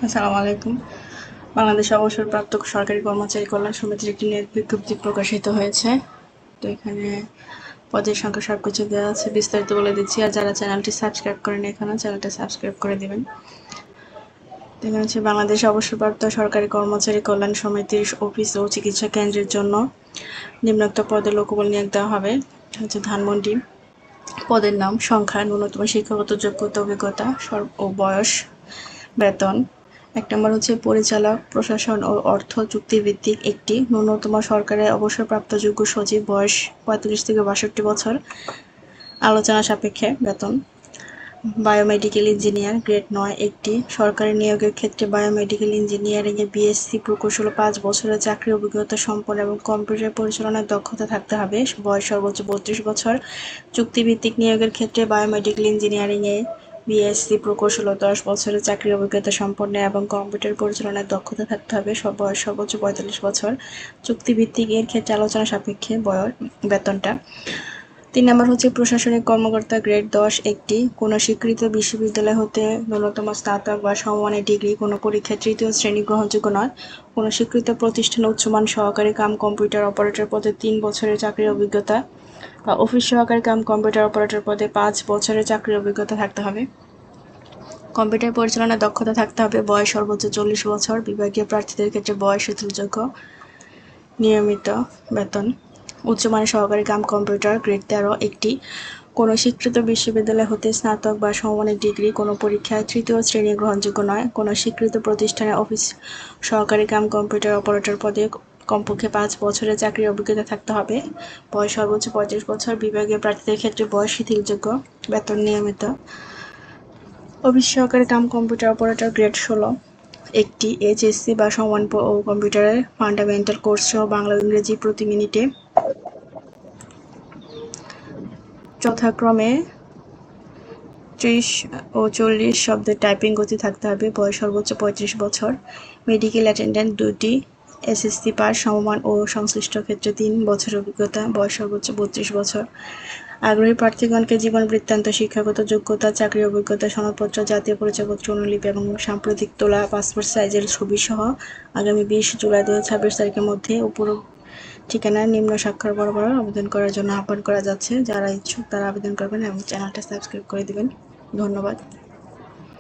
আসসালামু আলাইকুম। বাংলাদেশ অবসরপ্রাপ্ত সরকারি কর্মচারী কল্যাণ সমিতির একটি নিয়োগ বিজ্ঞপ্তি প্রকাশিত হয়েছে। তো এখানে পদের সংখ্যা সবকিছু দেওয়া আছে, বিস্তারিত বলে দিচ্ছি। আর যারা চ্যানেলটি সাবস্ক্রাইব করেন এখনো চ্যানেলটা সাবস্ক্রাইব করে দিবেন। এখানে হচ্ছে বাংলাদেশ অবসরপ্রাপ্ত সরকারি কর্মচারী কল্যাণ সমিতির অফিস ও চিকিৎসা কেন্দ্রের জন্য নিম্নোক্ত পদে লোকবল নিয়োগ দেওয়া হবে। হচ্ছে ধানমন্ডি। পদের নাম, সংখ্যা, ন্যূনতম শিক্ষাগত যোগ্যতা, অভিজ্ঞতা ও বয়স, বেতন। ১ নম্বর হচ্ছে পরিচালক, প্রশাসন ও অর্থ চুক্তিভিত্তিক একটি ন্যূনতম সরকারি অবসরপ্রাপ্ত যোগ্য সচিব, বয়স ৩৫ থেকে ৬২ বছর, আলোচনা সাপেক্ষে বেতন। বায়োমেডিকেল ইঞ্জিনিয়ার, গ্রেড ৯ একটি সরকারি নিয়োগের ক্ষেত্রে বায়োমেডিকেল ইঞ্জিনিয়ারিংয়ে বিএসসি প্রকৌশল ৫ বছরের চাকরি অভিজ্ঞতা সম্পন্ন এবং কম্পিউটার পরিচালনায় দক্ষতা থাকতে হবে। বয়স সর্বোচ্চ ৩২ বছর। চুক্তিভিত্তিক নিয়োগের ক্ষেত্রে বায়োমেডিকেল ইঞ্জিনিয়ারিংয়ে বিএসসি প্রকৌশল ১০ বছরের চাকরি অভিজ্ঞতা সম্পন্ন এবং কম্পিউটার পরিচালনায় দক্ষতা থাকতে হবে। বয়স সর্বোচ্চ ৪৫ বছর। চুক্তিভিত্তিক এর ক্ষেত্রে আলোচনা সাপেক্ষে বেতনটা। ৩ নম্বর হচ্ছে প্রশাসনিক কর্মকর্তা, গ্রেড ১০ একটি কোনো স্বীকৃত বিশ্ববিদ্যালয় হতে ন্যূনতম স্নাতক বা সমমানের ডিগ্রি, কোনো পরীক্ষায় ৩য় শ্রেণী গ্রহণযোগ্য নয়। কোনো স্বীকৃত প্রতিষ্ঠানে উচ্চমান সহকারী কাম কম্পিউটার অপারেটর পদে ৩ বছরের চাকরির অভিজ্ঞতা বা অফিস সহকারী কাম কম্পিউটার অপারেটর পদে ৫ বছরের চাকরির অভিজ্ঞতা থাকতে হবে। কম্পিউটার পরিচালনায় দক্ষতা থাকতে হবে। বয়স সর্বোচ্চ ৪০ বছর। বিভাগীয় প্রার্থীদের ক্ষেত্রে বয়স শিথিলযোগ্য। নিয়মিত বেতন। উচ্চমানের সহকারী কাম কম্পিউটার, গ্রেড ১৩ একটি কোনো স্বীকৃত বিশ্ববিদ্যালয় হতে স্নাতক বা সমমানের ডিগ্রি, কোনো পরীক্ষায় ৩য় শ্রেণী গ্রহণযোগ্য নয়। কোনো স্বীকৃত প্রতিষ্ঠানে অফিস সহকারী কাম কম্পিউটার অপারেটর পদে কমপক্ষে ৫ বছরের চাকরির অভিজ্ঞতা থাকতে হবে। বয়স সর্বোচ্চ ৩৫ বছর। বিভাগীয় প্রার্থীদের ক্ষেত্রে বয়স শিথিলযোগ্য। বেতন নিয়মিত। অফিস সহকারী কাম কম্পিউটার অপারেটর, গ্রেড ১৬ একটি এইচএসসি বা সমমান ও কম্পিউটারের ফান্ডামেন্টাল কোর্স সহ বাংলা ও ইংরেজি প্রতি মিনিটে যথাক্রমে ৩০ ও ৪০ শব্দের টাইপিং গতি থাকতে হবে। বয়স সর্বোচ্চ ৩৫ বছর। মেডিকেল অ্যাটেন্ডেন্ট ২টি এসএসসি পাস, সমমান ও সংশ্লিষ্ট ক্ষেত্রে ৩ বছরের অভিজ্ঞতা। বয়স সর্বোচ্চ ৩২ বছর। আগ্রহী প্রার্থীগণকে জীবন বৃত্তান্ত, শিক্ষাগত যোগ্যতা, চাকরির অভিজ্ঞতা, সনদপত্র, জাতীয় পরিচয়পত্র অনুলিপি এবং সাম্প্রতিক তোলা পাসপোর্ট সাইজের ছবি সহ আগামী ২০ জুলাই ২০২৬ তারিখের মধ্যে উপরোক্ত ঠিকানায় নিম্ন স্বাক্ষর বরাবর আবেদন করার জন্য আহ্বান করা যাচ্ছে। যারা ইচ্ছুক তারা আবেদন করবেন এবং চ্যানেলটা সাবস্ক্রাইব করে দিবেন। ধন্যবাদ।